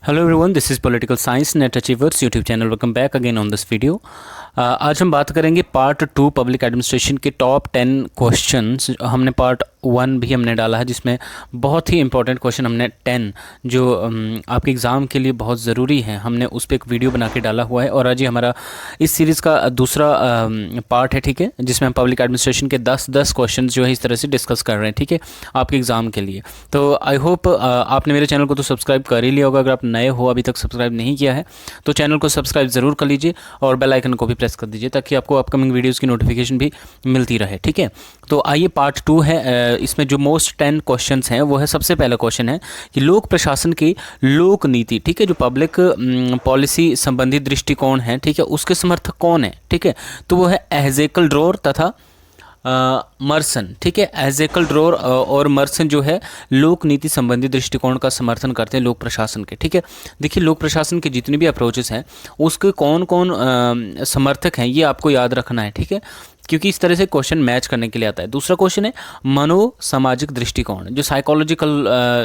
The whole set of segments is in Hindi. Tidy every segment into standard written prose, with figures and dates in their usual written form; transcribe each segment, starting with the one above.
Hello everyone, this is political science net achievers YouTube channel. Welcome back again on this video. आज हम बात करेंगे पार्ट 2 पब्लिक एडमिनिस्ट्रेशन के टॉप 10 क्वेश्चंस। हमने पार्ट 1 भी हमने डाला है जिसमें बहुत ही इंपॉर्टेंट क्वेश्चन हमने 10 जो आपके एग्ज़ाम के लिए बहुत ज़रूरी है, हमने उस पर एक वीडियो बना के डाला हुआ है। और आज ये हमारा इस सीरीज़ का दूसरा पार्ट है, ठीक है, जिसमें हम पब्लिक एडमिनिस्ट्रेशन के 10 क्वेश्चन जो है इस तरह से डिस्कस कर रहे हैं, ठीक है, आपके एग्ज़ाम के लिए। तो आई होप आपने मेरे चैनल को तो सब्सक्राइब कर ही लिया होगा। अगर आप नए हो, अभी तक सब्सक्राइब नहीं किया है तो चैनल को सब्सक्राइब ज़रूर कर लीजिए और बेल आइकन को भी प्रेस कर दीजिए ताकि आपको अपकमिंग वीडियोस की नोटिफिकेशन भी मिलती रहे, ठीक है। तो आइए पार्ट 2 है। इसमें जो मोस्ट 10 क्वेश्चंस हैं वो है, सबसे पहला क्वेश्चन है कि लोक प्रशासन की लोक नीति, ठीक है, जो पब्लिक पॉलिसी संबंधी दृष्टिकोण है, ठीक है, उसके समर्थक कौन है, ठीक है। तो वो है एहजेकल ड्रोर तथा मर्सन, ठीक है। एहजेकल ड्रोर और मर्सन जो है लोक नीति संबंधी दृष्टिकोण का समर्थन करते हैं लोक प्रशासन के, ठीक है। देखिए, लोक प्रशासन के जितने भी अप्रोचेस हैं उसके कौन कौन समर्थक हैं ये आपको याद रखना है, ठीक है, क्योंकि इस तरह से क्वेश्चन मैच करने के लिए आता है। दूसरा क्वेश्चन है मनो सामाजिक दृष्टिकोण, जो साइकोलॉजिकल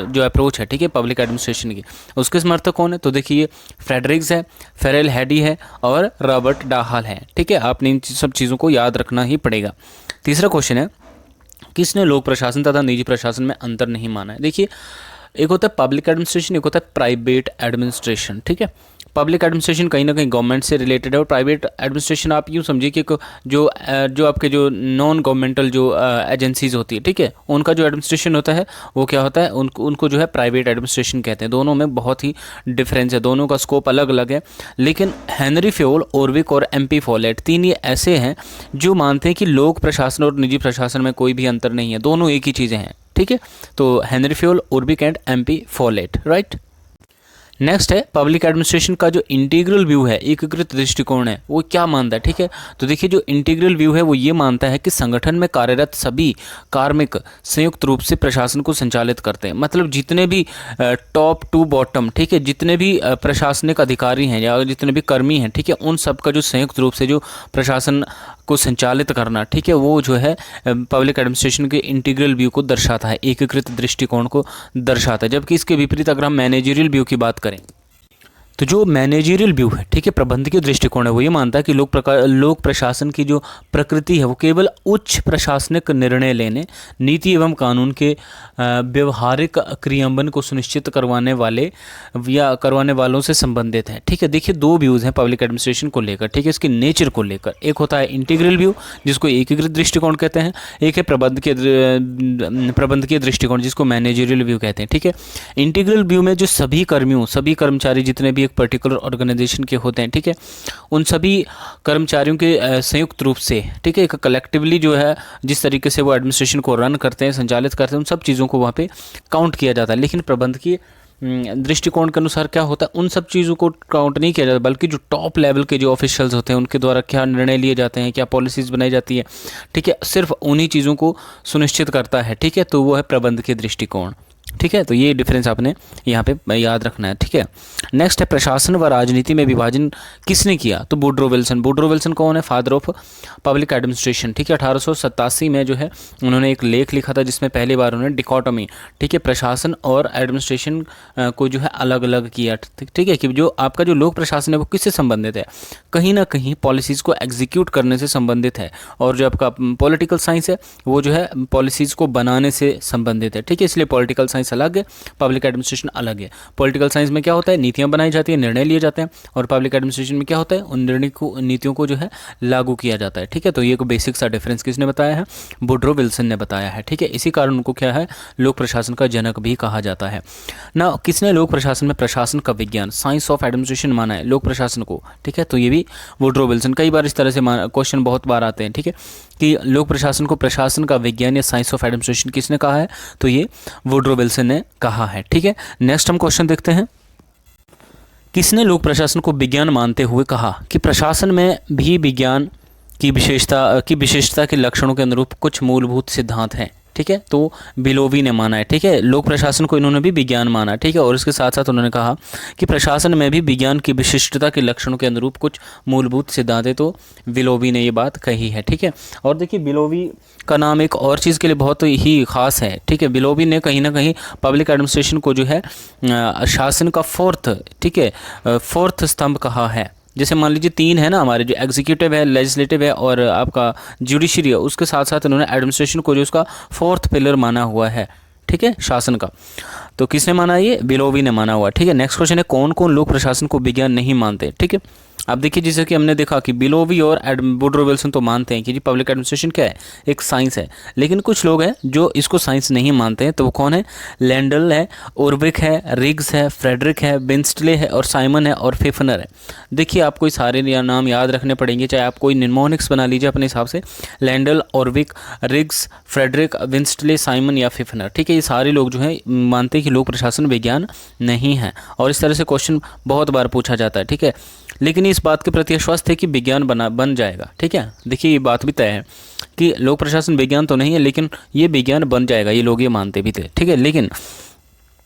जो अप्रोच है, ठीक है, पब्लिक एडमिनिस्ट्रेशन की, उसके समर्थक कौन है। तो देखिए, फ्रेडरिक्स है, फेरेल हैडी है और रॉबर्ट डाहल है, ठीक है। आपने इन सब चीज़ों को याद रखना ही पड़ेगा। तीसरा क्वेश्चन है किसने लोक प्रशासन तथा निजी प्रशासन में अंतर नहीं माना है। देखिए, एक होता है पब्लिक एडमिनिस्ट्रेशन, एक होता है प्राइवेट एडमिनिस्ट्रेशन, ठीक है। पब्लिक एडमिनिस्ट्रेशन कहीं ना कहीं गवर्नमेंट से रिलेटेड है और प्राइवेट एडमिनिस्ट्रेशन आप यूँ समझिए कि जो आपके जो नॉन गवर्नमेंटल जो एजेंसीज होती है, ठीक है, उनका जो एडमिनिस्ट्रेशन होता है वो क्या होता है, उनको जो है प्राइवेट एडमिनिस्ट्रेशन कहते हैं। दोनों में बहुत ही डिफरेंस है, दोनों का स्कोप अलग अलग है। लेकिन हेनरी फ्योल, ओरविक और MP फॉलेट, तीन ये ऐसे हैं जो मानते हैं कि लोक प्रशासन और निजी प्रशासन में कोई भी अंतर नहीं है, दोनों एक ही चीज़ें हैं, ठीक है। तो Henry Fayol, Urwick and MP Follett, right. Next है पब्लिक एडमिनिस्ट्रेशन का जो इंटीग्रल व्यू है, एकीकृत दृष्टिकोण है, वो क्या मानता है, ठीक है। तो देखिए, जो इंटीग्रल व्यू है वो ये मानता है कि संगठन में कार्यरत सभी कार्मिक संयुक्त रूप से प्रशासन को संचालित करते हैं। मतलब जितने भी टॉप टू बॉटम, ठीक है, जितने भी प्रशासनिक अधिकारी हैं या जितने भी कर्मी हैं, ठीक है, उन सब का जो संयुक्त रूप से जो प्रशासन को संचालित करना, ठीक है, वो जो है पब्लिक एडमिनिस्ट्रेशन के इंटीग्रल व्यू को दर्शाता है, एकीकृत दृष्टिकोण को दर्शाता है। जबकि इसके विपरीत अगर हम मैनेजरियल व्यू की बात करें तो जो मैनेजरियल व्यू है, ठीक है, प्रबंधकीय दृष्टिकोण है, वो ये मानता है कि लोक प्रशासन की जो प्रकृति है वो केवल उच्च प्रशासनिक निर्णय लेने, नीति एवं कानून के व्यवहारिक क्रियान्वयन को सुनिश्चित करवाने वालों से संबंधित है, ठीक है। देखिए, दो व्यूज़ हैं पब्लिक एडमिनिस्ट्रेशन को लेकर, ठीक है, इसके नेचर को लेकर। एक होता है इंटीग्रल व्यू जिसको एकीकृत दृष्टिकोण कहते हैं, एक है प्रबंधकीय दृष्टिकोण जिसको मैनेजरियल व्यू कहते हैं, ठीक है। इंटीग्रल व्यू में जो सभी कर्मचारी जितने भी एक पर्टिकुलर ऑर्गेनाइजेशन के होते हैं, ठीक है, उन सभी कर्मचारियों के संयुक्त रूप से, ठीक है, एक कलेक्टिवली जो है जिस तरीके से वो एडमिनिस्ट्रेशन को रन करते हैं, संचालित करते हैं, उन सब चीज़ों को वहाँ पे काउंट किया जाता है। लेकिन प्रबंधकीय दृष्टिकोण के अनुसार क्या होता है, उन सब चीज़ों को काउंट नहीं किया जाता, बल्कि जो टॉप लेवल के जो ऑफिशियल्स होते हैं उनके द्वारा क्या निर्णय लिए जाते हैं, क्या पॉलिसीज़ बनाई जाती है, ठीक है, सिर्फ उन्हीं चीज़ों को सुनिश्चित करता है, ठीक है। तो वो है प्रबंधकीय दृष्टिकोण, ठीक है। तो ये डिफरेंस आपने यहाँ पे याद रखना है, ठीक है। नेक्स्ट है प्रशासन व राजनीति में विभाजन किसने किया। तो वुड्रो विल्सन कौन है, फादर ऑफ पब्लिक एडमिनिस्ट्रेशन, ठीक है। 1887 में जो है उन्होंने एक लेख लिखा था जिसमें पहली बार उन्होंने डिकोटोमी, ठीक है, प्रशासन और एडमिनिस्ट्रेशन को जो है अलग अलग किया, ठीक है, कि जो आपका जो लोक प्रशासन है वो किससे संबंधित है, कहीं ना कहीं पॉलिसीज़ को एग्जीक्यूट करने से संबंधित है, और जो आपका पॉलिटिकल साइंस है वो जो है पॉलिसीज़ को बनाने से संबंधित है, ठीक है। इसलिए पॉलिटिकल साइंस अलग है, पब्लिक एडमिनिस्ट्रेशन अलग है। पॉलिटिकल साइंस में क्या होता है, नीतियां बनाई जाती है, निर्णय लिए जाते हैं, और पब्लिक एडमिनिस्ट्रेशन में क्या होता है, उन नीतियों को जो है लागू किया जाता है, ठीक है। तो ये बेसिक सा डिफरेंस किसने बताया है, वुड्रो विल्सन ने बताया है, ठीक है। इसी कारण उनको क्या है, लोक प्रशासन का जनक भी कहा जाता है ना। किसने लोक प्रशासन में प्रशासन का विज्ञान, साइंस ऑफ एडमिनिस्ट्रेशन माना है लोक प्रशासन को, ठीक है। तो ये भी वुड्रो विल्सन, कई बार इस तरह से क्वेश्चन बहुत बार आते हैं, ठीक है, कि लोक प्रशासन को प्रशासन का विज्ञान या साइंस ऑफ एडमिनिस्ट्रेशन किसने कहा है, तो ये वुड्रो विल्सन ने कहा है, ठीक है। नेक्स्ट हम क्वेश्चन देखते हैं, किसने लोक प्रशासन को विज्ञान मानते हुए कहा कि प्रशासन में भी विज्ञान की विशेषता के लक्षणों के अनुरूप कुछ मूलभूत सिद्धांत हैं, ठीक है, तो बिलोवी ने माना है। ठीक है, लोक प्रशासन को इन्होंने भी विज्ञान माना, ठीक है, और इसके साथ साथ उन्होंने कहा कि प्रशासन में भी विज्ञान की विशिष्टता के लक्षणों के अनुरूप कुछ मूलभूत सिद्धांत है, तो बिलोवी ने ये बात कही है। ठीक है, और देखिए बिलोवी का नाम एक और चीज़ के लिए बहुत ही ख़ास है। ठीक है, बिलोवी ने कहीं ना कहीं पब्लिक एडमिनिस्ट्रेशन को जो है शासन का फोर्थ स्तंभ कहा है। जैसे मान लीजिए 3 है ना हमारे, जो एग्जीक्यूटिव है, लेजिस्लेटिव है और आपका जुडिशरी है, उसके साथ साथ इन्होंने एडमिनिस्ट्रेशन को जो उसका 4th पिलर माना हुआ है। ठीक है, शासन का। तो किसने माना? ये बिलोवी ने माना हुआ। ठीक है, नेक्स्ट क्वेश्चन है कौन कौन लोक प्रशासन को विज्ञान नहीं मानते। ठीक है, अब देखिए जैसे कि हमने देखा कि बिलोवी और वुडरो विल्सन तो मानते हैं कि जी पब्लिक एडमिनिस्ट्रेशन क्या है, एक साइंस है, लेकिन कुछ लोग हैं जो इसको साइंस नहीं मानते हैं। तो वो कौन है? लैंडल है, उर्विक है, रिग्स है, फ्रेडरिक है, बिन्स्टले है और साइमन है और फिफनर है। देखिए आपको ये सारे नाम याद रखने पड़ेंगे, चाहे आप कोई निम्नोनिक्स बना लीजिए अपने हिसाब से। लैंडल, उर्विक, रिग्स, फ्रेडरिक, विंस्टले, साइमन या फिफनर। ठीक है, ये सारे लोग जो हैं मानते हैं कि लोक प्रशासन विज्ञान नहीं है, और इस तरह से क्वेश्चन बहुत बार पूछा जाता है। ठीक है, लेकिन इस बात के प्रति आश्वस्त है कि विज्ञान बन जाएगा। ठीक है, देखिए ये बात भी तय है कि लोक प्रशासन विज्ञान तो नहीं है, लेकिन ये विज्ञान बन जाएगा, ये लोग ये मानते भी थे। ठीक है, लेकिन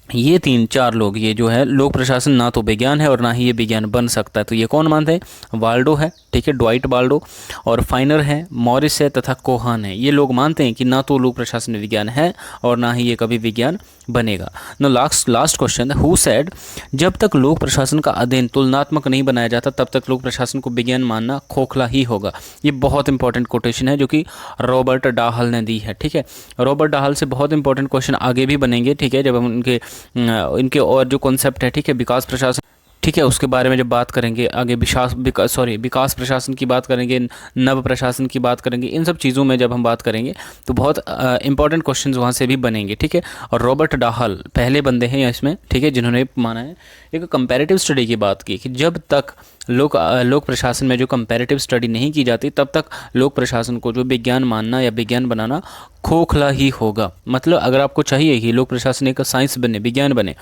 ये 3-4 लोग ये जो है लोक प्रशासन ना तो विज्ञान है और ना ही ये विज्ञान बन सकता है। तो ये कौन मानते हैं? वाल्डो है, ठीक है, ड्वाइट वाल्डो, और फाइनर है, मॉरिस है तथा कोहान है। ये लोग मानते हैं कि ना तो लोक प्रशासन विज्ञान है और ना ही ये कभी विज्ञान बनेगा। No last question, who said जब तक लोक प्रशासन का अध्ययन तुलनात्मक नहीं बनाया जाता तब तक लोक प्रशासन को विज्ञान मानना खोखला ही होगा। ये बहुत इंपॉर्टेंट कोटेशन है जो कि रॉबर्ट डाहल ने दी है। ठीक है, रॉबर्ट डाहल से बहुत इंपॉर्टेंट क्वेश्चन आगे भी बनेंगे। ठीक है, जब हम इनके और जो कॉन्सेप्ट है, ठीक है, विकास प्रशासन, ठीक है, उसके बारे में जब बात करेंगे आगे, विकास प्रशासन की बात करेंगे, नव प्रशासन की बात करेंगे, इन सब चीज़ों में जब हम बात करेंगे तो बहुत इंपॉर्टेंट क्वेश्चंस वहाँ से भी बनेंगे। ठीक है, और रॉबर्ट डाहल पहले बंदे हैं इसमें, ठीक है, जिन्होंने माना है, एक कंपैरेटिव स्टडी की बात की कि जब तक लोक प्रशासन में जो कंपैरेटिव स्टडी नहीं की जाती तब तक लोक प्रशासन को जो विज्ञान मानना या विज्ञान बनाना खोखला ही होगा। मतलब अगर आपको चाहिए कि लोक प्रशासन एक साइंस बने, विज्ञान बने,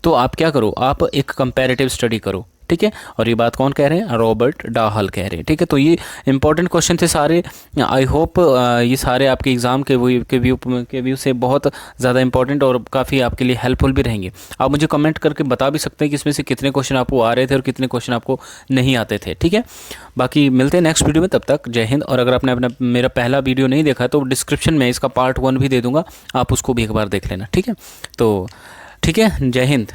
तो आप क्या करो? आप एक कंपैरेटिव स्टडी करो। ठीक है, और ये बात कौन कह रहे हैं? रॉबर्ट डाहल कह रहे हैं। ठीक है, तो ये इंपॉर्टेंट क्वेश्चन थे सारे। आई होप ये सारे आपके एग्ज़ाम के व्यू से बहुत ज़्यादा इंपॉर्टेंट और काफ़ी आपके लिए हेल्पफुल भी रहेंगे। आप मुझे कमेंट करके बता भी सकते हैं कि इसमें से कितने क्वेश्चन आपको आ रहे थे और कितने क्वेश्चन आपको नहीं आते थे। ठीक है, बाकी मिलते हैं नेक्स्ट वीडियो में, तब तक जय हिंद। और अगर आपने मेरा पहला वीडियो नहीं देखा तो डिस्क्रिप्शन में इसका पार्ट 1 भी दे दूँगा, आप उसको भी एक बार देख लेना। ठीक है, तो ठीक है, जय हिंद।